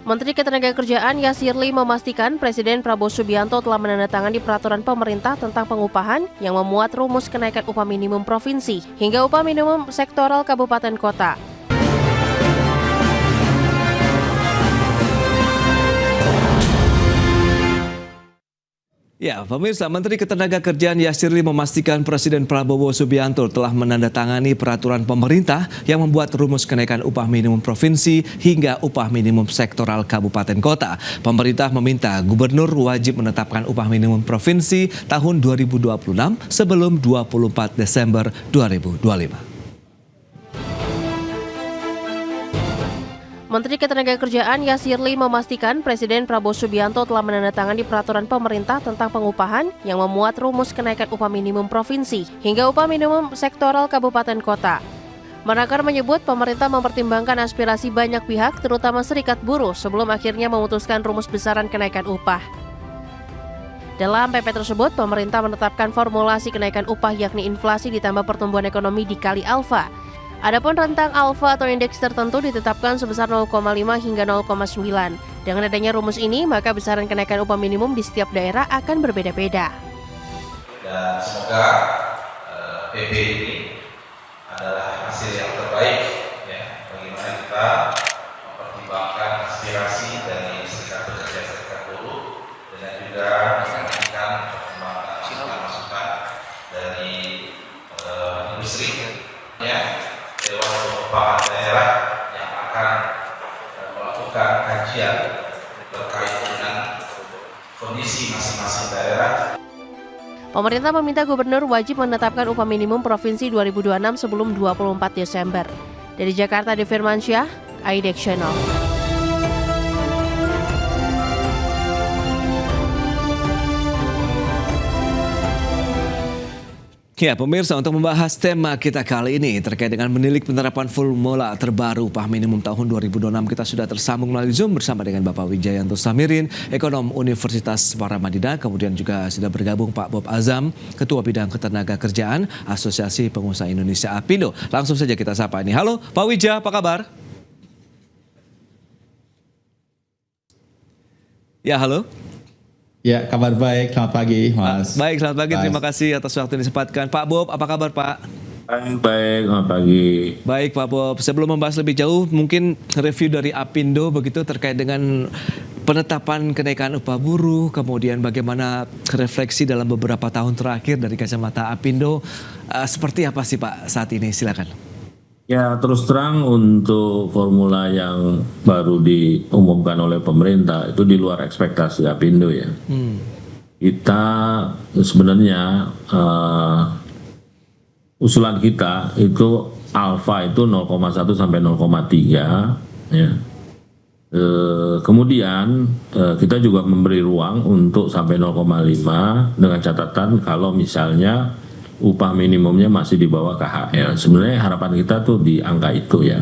Menteri Ketenagakerjaan Yasirli memastikan Presiden Prabowo Subianto telah menandatangani peraturan pemerintah tentang pengupahan yang memuat rumus kenaikan upah minimum provinsi hingga upah minimum sektoral kabupaten kota. Ya, pemirsa, Menteri Ketenagakerjaan Yasirli memastikan Presiden Prabowo Subianto telah menandatangani peraturan pemerintah yang membuat rumus kenaikan upah minimum provinsi hingga upah minimum sektoral kabupaten kota. Pemerintah meminta gubernur wajib menetapkan upah minimum provinsi tahun 2026 sebelum 24 Desember 2025. Menteri Ketenagakerjaan Yasirli memastikan Presiden Prabowo Subianto telah menandatangani peraturan pemerintah tentang pengupahan yang memuat rumus kenaikan upah minimum provinsi hingga upah minimum sektoral kabupaten kota. Menakar menyebut pemerintah mempertimbangkan aspirasi banyak pihak terutama serikat buruh sebelum akhirnya memutuskan rumus besaran kenaikan upah. Dalam PP tersebut, pemerintah menetapkan formulasi kenaikan upah yakni inflasi ditambah pertumbuhan ekonomi dikali alfa. Adapun rentang alfa atau indeks tertentu ditetapkan sebesar 0,5 hingga 0,9. Dengan adanya rumus ini, maka besaran kenaikan upah minimum di setiap daerah akan berbeda-beda. Dan semoga PP ini adalah hasil yang terbaik ya, bagaimana kita mempertimbangkan aspirasi dari serikat pekerja, serikat buruh, dan juga menantikan masukan dari industri ya. Dewan Pengupahan Daerah yang akan melakukan kajian terkait dengan kondisi masing-masing daerah. Pemerintah meminta gubernur wajib menetapkan upah minimum provinsi 2026 sebelum 24 Desember. Dari Jakarta, Firmansyah, IDX Channel. Ya, pemirsa, untuk membahas tema kita kali ini terkait dengan menilik penerapan formula terbaru upah minimum tahun 2026, kita sudah tersambung melalui Zoom bersama dengan Bapak Wijayanto Samirin, ekonom Universitas Paramadina, kemudian juga sudah bergabung Pak Bob Azam, Ketua Bidang Ketenagakerjaan Asosiasi Pengusaha Indonesia APindo. Langsung saja kita sapa ini. Halo Pak Wija, apa kabar? Ya, halo. Ya, kabar baik. Selamat pagi, Mas. Baik, selamat pagi. Terima kasih atas waktu yang disempatkan. Pak Bob, apa kabar, Pak? Baik, selamat pagi. Baik, Pak Bob. Sebelum membahas lebih jauh, mungkin review dari APindo begitu terkait dengan penetapan kenaikan upah buruh, kemudian bagaimana refleksi dalam beberapa tahun terakhir dari kacamata APindo. Seperti apa sih, Pak, saat ini? Silakan. Ya, terus terang untuk formula yang baru diumumkan oleh pemerintah itu di luar ekspektasi APindo ya. Kita sebenarnya usulan kita itu alfa itu 0,1 sampai 0,3 ya. Kemudian kita juga memberi ruang untuk sampai 0,5 dengan catatan kalau misalnya upah minimumnya masih di bawah KHL. Sebenarnya harapan kita tuh di angka itu ya.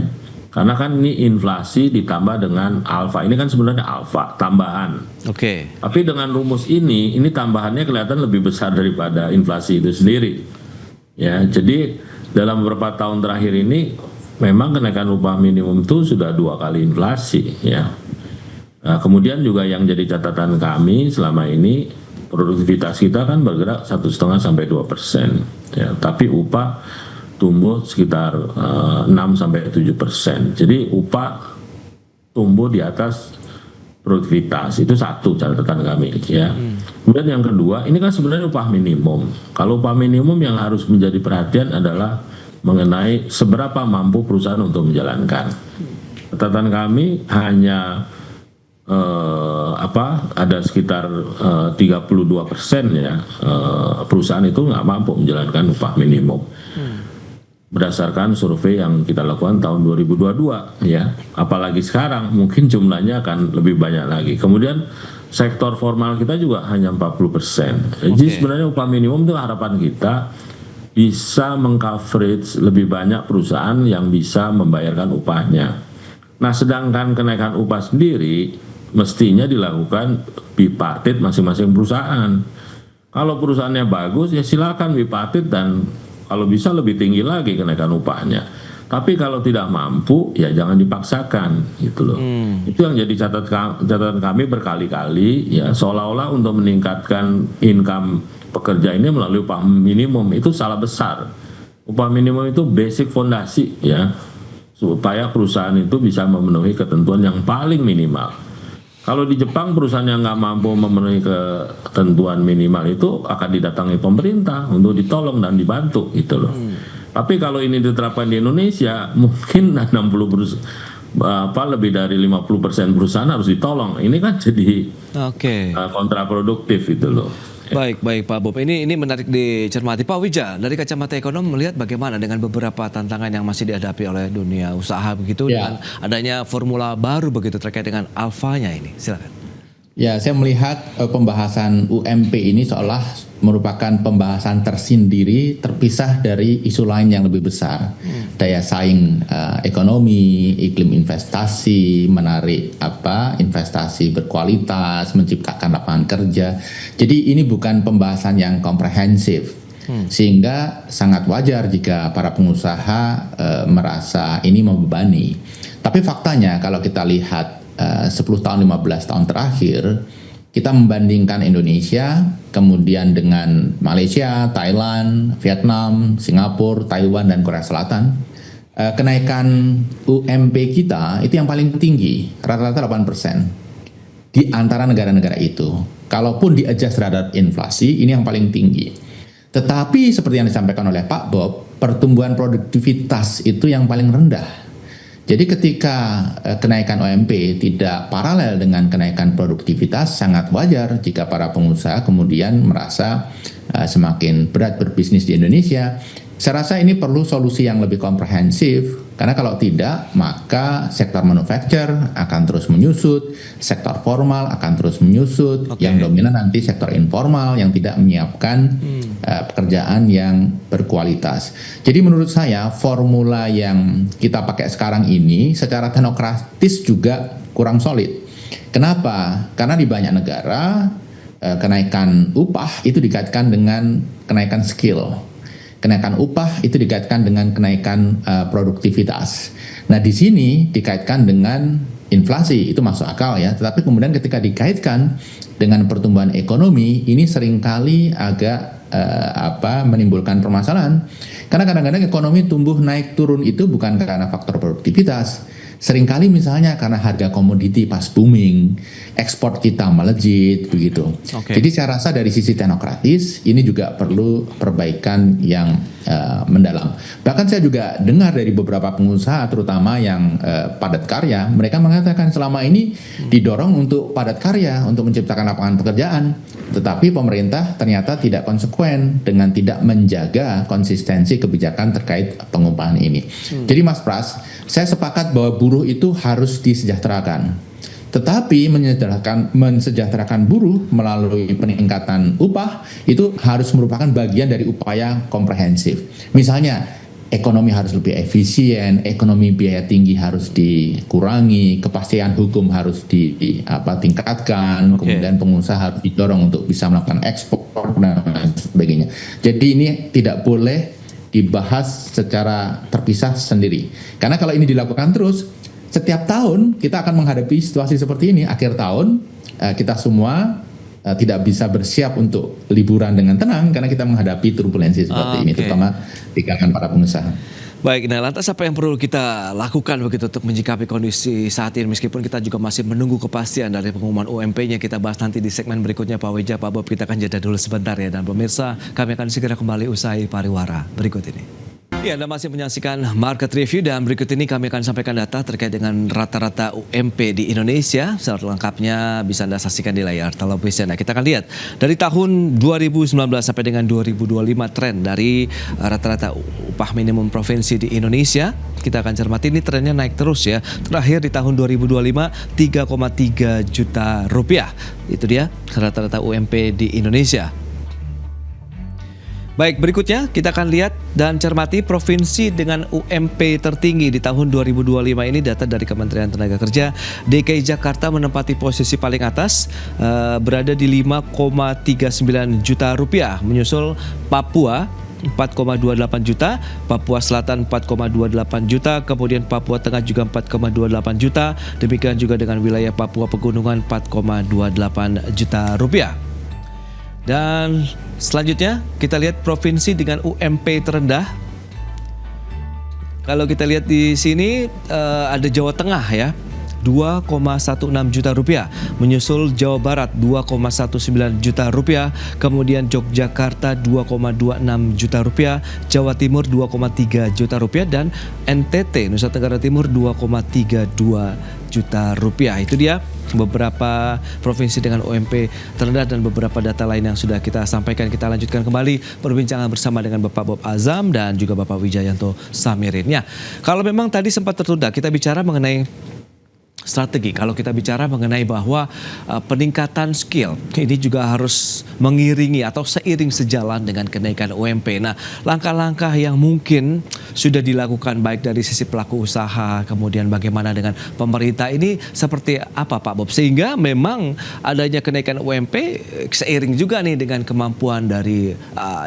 Karena kan ini inflasi ditambah dengan alfa. Ini kan sebenarnya alfa, tambahan. Oke. Tapi dengan rumus ini tambahannya kelihatan lebih besar daripada inflasi itu sendiri. Ya, jadi dalam beberapa tahun terakhir ini memang kenaikan upah minimum itu sudah 2 kali inflasi ya. Nah, kemudian juga yang jadi catatan kami selama ini produktivitas kita kan bergerak 1,5 sampai 2%, ya, tapi upah tumbuh sekitar 6 sampai 7%. Jadi upah tumbuh di atas produktivitas, itu satu catatan kami, ya. Kemudian yang kedua, ini kan sebenarnya upah minimum. Kalau upah minimum yang harus menjadi perhatian adalah mengenai seberapa mampu perusahaan untuk menjalankan. Catatan kami hanya ada sekitar 32% ya perusahaan itu nggak mampu menjalankan upah minimum berdasarkan survei yang kita lakukan tahun 2022 ya, apalagi sekarang mungkin jumlahnya akan lebih banyak lagi. Kemudian sektor formal kita juga hanya 40%. Jadi sebenarnya upah minimum itu harapan kita bisa mengcoverage lebih banyak perusahaan yang bisa membayarkan upahnya. Nah, sedangkan kenaikan upah sendiri mestinya dilakukan bipartit masing-masing perusahaan. Kalau perusahaannya bagus ya silakan bipartit dan kalau bisa lebih tinggi lagi kenaikan upahnya. Tapi kalau tidak mampu, ya jangan dipaksakan, gitu loh. Itu yang jadi catatan kami berkali-kali, ya seolah-olah untuk meningkatkan income pekerja ini melalui upah minimum itu salah besar. Upah minimum itu basic fondasi, ya, supaya perusahaan itu bisa memenuhi ketentuan yang paling minimal. Kalau di Jepang perusahaan yang nggak mampu memenuhi ketentuan minimal itu akan didatangi pemerintah untuk ditolong dan dibantu, gitu loh. Tapi kalau ini diterapkan di Indonesia, mungkin 60% lebih dari 50% perusahaan harus ditolong. Ini kan jadi kontraproduktif itu loh. Baik Pak Bob. Ini menarik dicermati. Pak Wija, dari kacamata ekonom melihat bagaimana dengan beberapa tantangan yang masih dihadapi oleh dunia usaha begitu dengan adanya formula baru begitu terkait dengan alfanya ini. Silakan. Ya, saya melihat pembahasan UMP ini seolah merupakan pembahasan tersendiri, terpisah dari isu lain yang lebih besar. Daya saing ekonomi, iklim investasi, menarik investasi berkualitas, menciptakan lapangan kerja. Jadi ini bukan pembahasan yang komprehensif. Sehingga sangat wajar jika para pengusaha merasa ini membebani. Tapi faktanya kalau kita lihat 10 tahun 15 tahun terakhir, kita membandingkan Indonesia kemudian dengan Malaysia, Thailand, Vietnam, Singapura, Taiwan dan Korea Selatan, kenaikan UMP kita itu yang paling tinggi, rata-rata 8% di antara negara-negara itu. Kalaupun di-adjust terhadap inflasi, ini yang paling tinggi. Tetapi seperti yang disampaikan oleh Pak Bob, pertumbuhan produktivitas itu yang paling rendah. Jadi ketika kenaikan UMP tidak paralel dengan kenaikan produktivitas, sangat wajar jika para pengusaha kemudian merasa semakin berat berbisnis di Indonesia. Saya rasa ini perlu solusi yang lebih komprehensif, karena kalau tidak, maka sektor manufacture akan terus menyusut, sektor formal akan terus menyusut, yang dominan nanti sektor informal yang tidak menyiapkan pekerjaan yang berkualitas. Jadi menurut saya formula yang kita pakai sekarang ini secara teknokratis juga kurang solid. Kenapa? Karena di banyak negara kenaikan upah itu dikaitkan dengan kenaikan skill. Kenaikan upah itu dikaitkan dengan kenaikan produktivitas. Nah, di sini dikaitkan dengan inflasi, itu masuk akal ya. Tetapi kemudian ketika dikaitkan dengan pertumbuhan ekonomi, ini seringkali agak menimbulkan permasalahan. Karena kadang-kadang ekonomi tumbuh naik turun itu bukan karena faktor produktivitas. Seringkali misalnya karena harga komoditi pas booming, ekspor kita melejit begitu. Jadi saya rasa dari sisi teknokratis ini juga perlu perbaikan yang mendalam. Bahkan saya juga dengar dari beberapa pengusaha terutama yang padat karya, mereka mengatakan selama ini didorong untuk padat karya untuk menciptakan lapangan pekerjaan, tetapi pemerintah ternyata tidak konsekuen dengan tidak menjaga konsistensi kebijakan terkait pengupahan ini. Jadi Mas Pras, saya sepakat bahwa buruh itu harus disejahterakan. Tetapi mensejahterakan buruh melalui peningkatan upah itu harus merupakan bagian dari upaya komprehensif. Misalnya, ekonomi harus lebih efisien, ekonomi biaya tinggi harus dikurangi, kepastian hukum harus ditingkatkan, kemudian pengusaha harus didorong untuk bisa melakukan ekspor dan sebagainya. Jadi ini tidak boleh dibahas secara terpisah sendiri. Karena kalau ini dilakukan terus, setiap tahun kita akan menghadapi situasi seperti ini. Akhir tahun kita semua tidak bisa bersiap untuk liburan dengan tenang karena kita menghadapi turbulensi seperti ini, terutama di kalangan para pengusaha. Baik, nah lantas apa yang perlu kita lakukan begitu untuk menyikapi kondisi saat ini meskipun kita juga masih menunggu kepastian dari pengumuman UMP-nya. Kita bahas nanti di segmen berikutnya Pak Wija, Pak Bob. Kita akan jeda dulu sebentar ya, dan pemirsa kami akan segera kembali usai pariwara berikut ini. Ya, Anda masih menyaksikan Market Review dan berikut ini kami akan sampaikan data terkait dengan rata-rata UMP di Indonesia. Secara lengkapnya bisa Anda saksikan di layar televisi. Nah, kita akan lihat dari tahun 2019 sampai dengan 2025 tren dari rata-rata upah minimum provinsi di Indonesia. Kita akan cermati ini trennya naik terus ya. Terakhir di tahun 2025 3,3 juta rupiah. Itu dia rata-rata UMP di Indonesia. Baik, berikutnya kita akan lihat dan cermati provinsi dengan UMP tertinggi di tahun 2025 ini. Data dari Kementerian Tenaga Kerja, DKI Jakarta menempati posisi paling atas, berada di 5,39 juta rupiah, menyusul Papua 4,28 juta, Papua Selatan 4,28 juta, kemudian Papua Tengah juga 4,28 juta, demikian juga dengan wilayah Papua Pegunungan 4,28 juta rupiah. Dan selanjutnya kita lihat provinsi dengan UMP terendah. Kalau kita lihat di sini ada Jawa Tengah ya, 2,16 juta rupiah, menyusul Jawa Barat 2,19 juta rupiah, kemudian Yogyakarta 2,26 juta rupiah, Jawa Timur 2,3 juta rupiah, dan NTT Nusa Tenggara Timur 2,32 juta rupiah. Itu dia beberapa provinsi dengan UMP terendah dan beberapa data lain yang sudah kita sampaikan. Kita lanjutkan kembali perbincangan bersama dengan Bapak Bob Azam dan juga Bapak Wijayanto Samirin. Ya, kalau memang tadi sempat tertunda kita bicara mengenai strategi. Kalau kita bicara mengenai bahwa peningkatan skill ini juga harus mengiringi atau seiring sejalan dengan kenaikan UMP. Nah, langkah-langkah yang mungkin sudah dilakukan baik dari sisi pelaku usaha, kemudian bagaimana dengan pemerintah ini seperti apa Pak Bob? Sehingga memang adanya kenaikan UMP seiring juga nih dengan kemampuan dari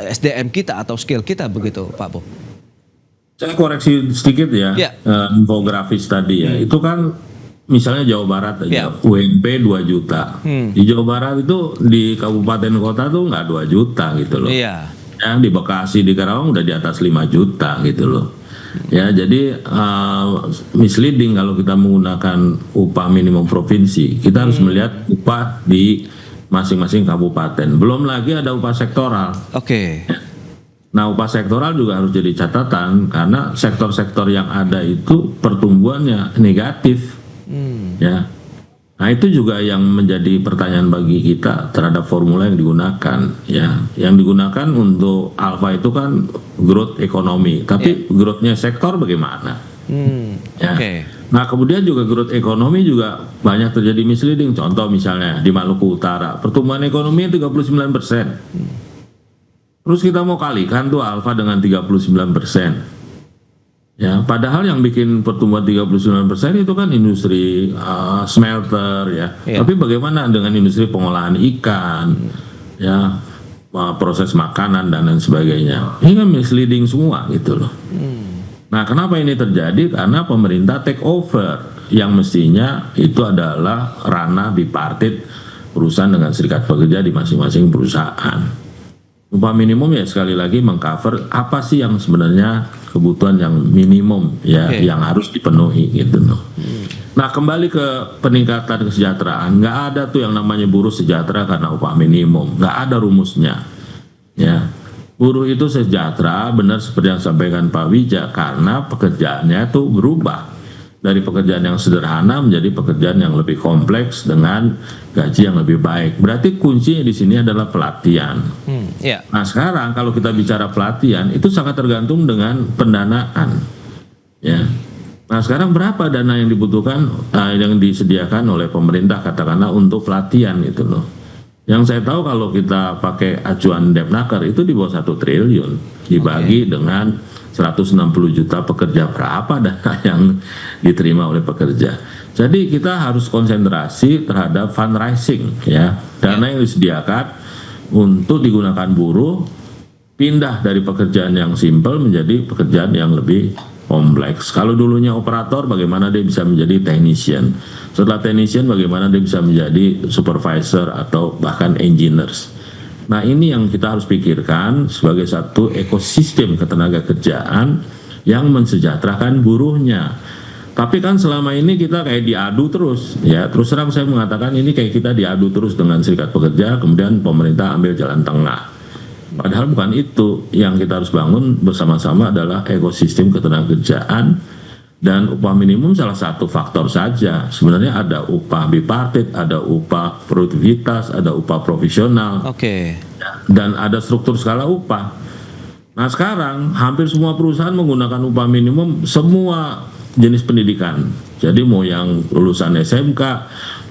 SDM kita atau skill kita, begitu Pak Bob? Saya koreksi sedikit ya, infografis tadi ya. Itu kan misalnya Jawa Barat aja, UMP 2 juta. Di Jawa Barat itu di kabupaten kota tuh nggak 2 juta gitu loh. Iya. Ya, di Bekasi, di Karawang udah di atas 5 juta gitu loh. Ya, jadi misleading kalau kita menggunakan upah minimum provinsi. Kita harus melihat upah di masing-masing kabupaten. Belum lagi ada upah sektoral. Oke. Nah, upah sektoral juga harus jadi catatan karena sektor-sektor yang ada itu pertumbuhannya negatif. Ya, nah itu juga yang menjadi pertanyaan bagi kita terhadap formula yang digunakan. Ya, yang digunakan untuk alpha itu kan growth ekonomi, tapi growthnya sektor bagaimana? Ya. Nah, kemudian juga growth ekonomi juga banyak terjadi misleading. Contoh misalnya di Maluku Utara pertumbuhan ekonomi 39%. Terus kita mau kalikan tuh alpha dengan 39%. Ya, padahal yang bikin pertumbuhan 39% itu kan industri smelter ya. Tapi bagaimana dengan industri pengolahan ikan, ya, proses makanan dan lain sebagainya. Ini kan misleading semua gitu loh. Nah, kenapa ini terjadi? Karena pemerintah take over yang mestinya itu adalah ranah bipartit perusahaan dengan serikat pekerja di masing-masing perusahaan. Upah minimum ya sekali lagi mengcover apa sih yang sebenarnya kebutuhan yang minimum ya yang harus dipenuhi gitu loh. Nah, kembali ke peningkatan kesejahteraan, nggak ada tuh yang namanya buruh sejahtera karena upah minimum, nggak ada rumusnya. Ya, buruh itu sejahtera benar seperti yang disampaikan Pak Wija karena pekerjaannya tuh berubah dari pekerjaan yang sederhana menjadi pekerjaan yang lebih kompleks dengan gaji yang lebih baik. Berarti kuncinya di sini adalah pelatihan. Nah, sekarang kalau kita bicara pelatihan itu sangat tergantung dengan pendanaan. Ya. Nah, sekarang berapa dana yang dibutuhkan, yang disediakan oleh pemerintah katakanlah untuk pelatihan itu loh. Yang saya tahu kalau kita pakai acuan Depnaker itu di bawah 1 triliun dibagi dengan 160 juta pekerja, berapa dana yang diterima oleh pekerja. Jadi kita harus konsentrasi terhadap fundraising ya. Dana yang disediakan untuk digunakan buruh pindah dari pekerjaan yang simpel menjadi pekerjaan yang lebih kompleks. Kalau dulunya operator, bagaimana dia bisa menjadi technician. Setelah technician, bagaimana dia bisa menjadi supervisor atau bahkan engineers. Nah, ini yang kita harus pikirkan sebagai satu ekosistem ketenaga kerjaan yang mensejahterakan buruhnya. Tapi kan selama ini kita kayak diadu terus, ya terus terang saya mengatakan ini kayak kita diadu terus dengan serikat pekerja, kemudian pemerintah ambil jalan tengah. Padahal bukan itu, yang kita harus bangun bersama-sama adalah ekosistem ketenaga kerjaan. Dan upah minimum salah satu faktor saja. Sebenarnya ada upah bipartit, ada upah produktivitas, ada upah profesional. Dan ada struktur skala upah. Nah, sekarang hampir semua perusahaan menggunakan upah minimum semua jenis pendidikan. Jadi mau yang lulusan SMK,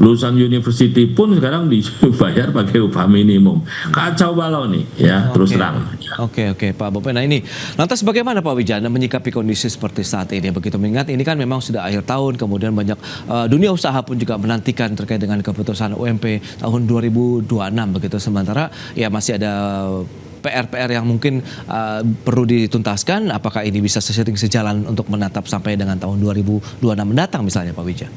lulusan university pun sekarang dibayar pakai upah minimum. Kacau balau nih ya, terus terang. Oke Pak Bob. Nah, ini lantas bagaimana Pak Wijana menyikapi kondisi seperti saat ini? Begitu mengingat ini kan memang sudah akhir tahun, kemudian banyak dunia usaha pun juga menantikan terkait dengan keputusan UMP tahun 2026 begitu. Sementara ya masih ada PR-PR yang mungkin perlu dituntaskan? Apakah ini bisa seiring sejalan untuk menatap sampai dengan tahun 2026 mendatang misalnya Pak Wija?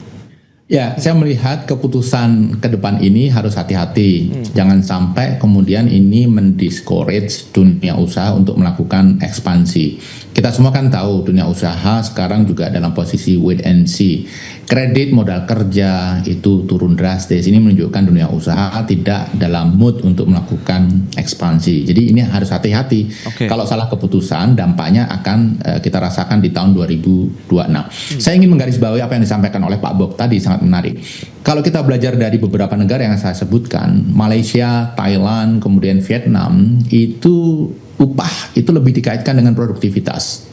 Ya, saya melihat keputusan ke depan ini harus hati-hati. Jangan sampai kemudian ini mendiscourage dunia usaha untuk melakukan ekspansi. Kita semua kan tahu dunia usaha sekarang juga dalam posisi wait and see. Kredit modal kerja itu turun drastis. Ini menunjukkan dunia usaha tidak dalam mood untuk melakukan ekspansi. Jadi ini harus hati-hati. Kalau salah keputusan, dampaknya akan kita rasakan di tahun 2026. Saya ingin menggarisbawahi apa yang disampaikan oleh Pak Bob tadi, sangat menarik. Kalau kita belajar dari beberapa negara yang saya sebutkan, Malaysia, Thailand, kemudian Vietnam, itu upah itu lebih dikaitkan dengan produktivitas.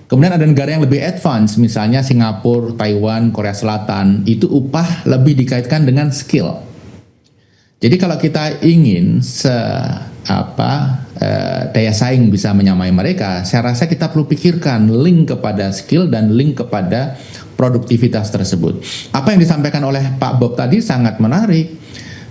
Kemudian ada negara yang lebih advance, misalnya Singapura, Taiwan, Korea Selatan, itu upah lebih dikaitkan dengan skill. Jadi kalau kita ingin daya saing bisa menyamai mereka, saya rasa kita perlu pikirkan link kepada skill dan link kepada produktivitas tersebut. Apa yang disampaikan oleh Pak Bob tadi sangat menarik.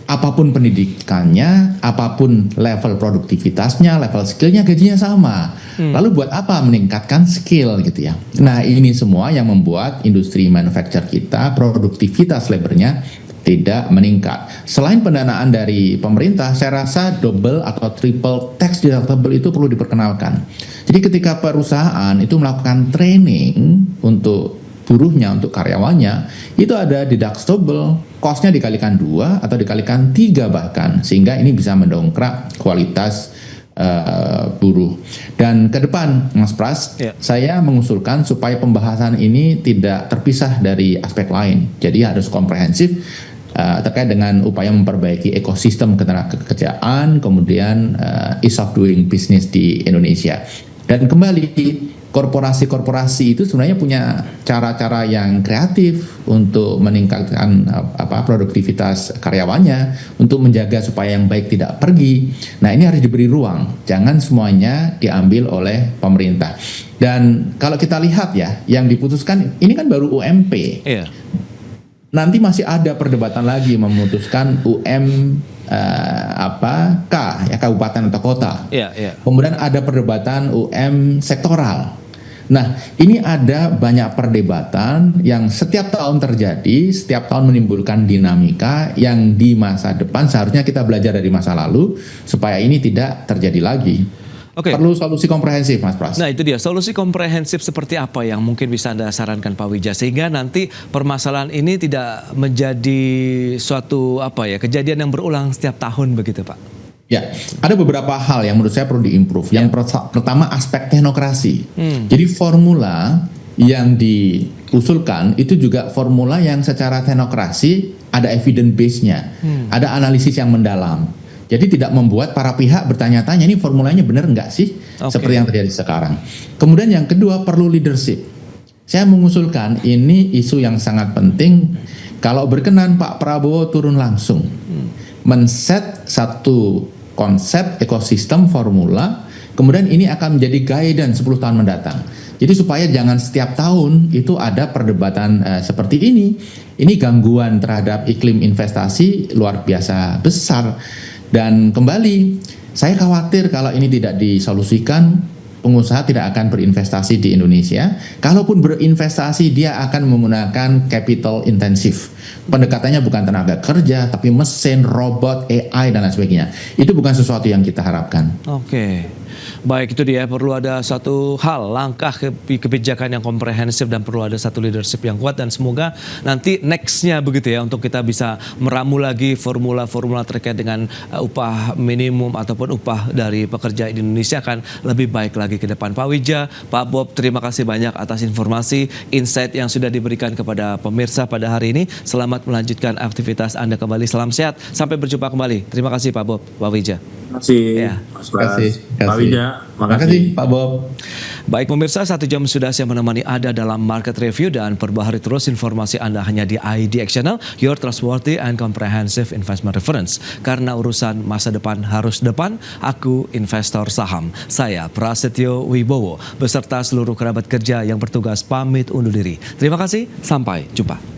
Apapun pendidikannya, apapun level produktivitasnya, level skillnya, gajinya sama. Lalu buat apa meningkatkan skill gitu ya? Nah, ini semua yang membuat industri manufacture kita, produktivitas labornya tidak meningkat. Selain pendanaan dari pemerintah, saya rasa double atau triple tax deductible itu perlu diperkenalkan. Jadi ketika perusahaan itu melakukan training untuk buruhnya, untuk karyawannya, itu ada deductible, cost-nya dikalikan 2 atau dikalikan 3 bahkan, sehingga ini bisa mendongkrak kualitas buruh. Dan ke depan, Mas Pras, saya mengusulkan supaya pembahasan ini tidak terpisah dari aspek lain. Jadi harus komprehensif terkait dengan upaya memperbaiki ekosistem ketenagakerjaan, kemudian ease of doing business di Indonesia. Dan kembali, korporasi-korporasi itu sebenarnya punya cara-cara yang kreatif untuk meningkatkan produktivitas karyawannya, untuk menjaga supaya yang baik tidak pergi. Nah, ini harus diberi ruang, jangan semuanya diambil oleh pemerintah. Dan kalau kita lihat ya, yang diputuskan ini kan baru UMP. Nanti masih ada perdebatan lagi memutuskan kabupaten atau kota. Kemudian ada perdebatan sektoral. Nah, ini ada banyak perdebatan yang setiap tahun terjadi, setiap tahun menimbulkan dinamika yang di masa depan seharusnya kita belajar dari masa lalu supaya ini tidak terjadi lagi. Perlu solusi komprehensif, Mas Pras. Nah, itu dia, solusi komprehensif seperti apa yang mungkin bisa Anda sarankan Pak Wija, sehingga nanti permasalahan ini tidak menjadi suatu kejadian yang berulang setiap tahun begitu, Pak? Ya, ada beberapa hal yang menurut saya perlu diimprove. Yang pertama, aspek teknokrasi. Jadi formula yang diusulkan itu juga formula yang secara teknokrasi ada evidence base-nya, ada analisis yang mendalam. Jadi tidak membuat para pihak bertanya-tanya, ini formulanya benar nggak sih? Seperti yang terjadi sekarang. Kemudian yang kedua, perlu leadership. Saya mengusulkan ini isu yang sangat penting. Kalau berkenan Pak Prabowo turun langsung, men-set satu konsep ekosistem formula, kemudian ini akan menjadi guidance 10 tahun mendatang. Jadi supaya jangan setiap tahun itu ada perdebatan seperti ini. Ini gangguan terhadap iklim investasi luar biasa besar. Dan kembali, saya khawatir kalau ini tidak disolusikan, pengusaha tidak akan berinvestasi di Indonesia. Kalaupun berinvestasi, dia akan menggunakan capital intensif. Pendekatannya bukan tenaga kerja, tapi mesin, robot, AI, dan lain sebagainya. Itu bukan sesuatu yang kita harapkan. Baik, itu dia, perlu ada satu hal, langkah kebijakan yang komprehensif dan perlu ada satu leadership yang kuat, dan semoga nanti next-nya begitu ya, untuk kita bisa meramu lagi formula-formula terkait dengan upah minimum ataupun upah dari pekerja di Indonesia akan lebih baik lagi ke depan. Pak Wija, Pak Bob, terima kasih banyak atas informasi, insight yang sudah diberikan kepada pemirsa pada hari ini. Selamat melanjutkan aktivitas Anda kembali, salam sehat, sampai berjumpa kembali. Terima kasih Pak Bob, Pak Wija. Terima kasih, Mas Pras. Pak Wija, makasih Pak Bob. Baik pemirsa, 1 jam sudah saya menemani Anda dalam Market Review, dan perbaharui terus informasi Anda hanya di IDX Channel, your trustworthy and comprehensive investment reference. Karena urusan masa depan harus depan, aku investor saham. Saya Prasetyo Wibowo beserta seluruh kerabat kerja yang bertugas pamit undur diri. Terima kasih, sampai jumpa.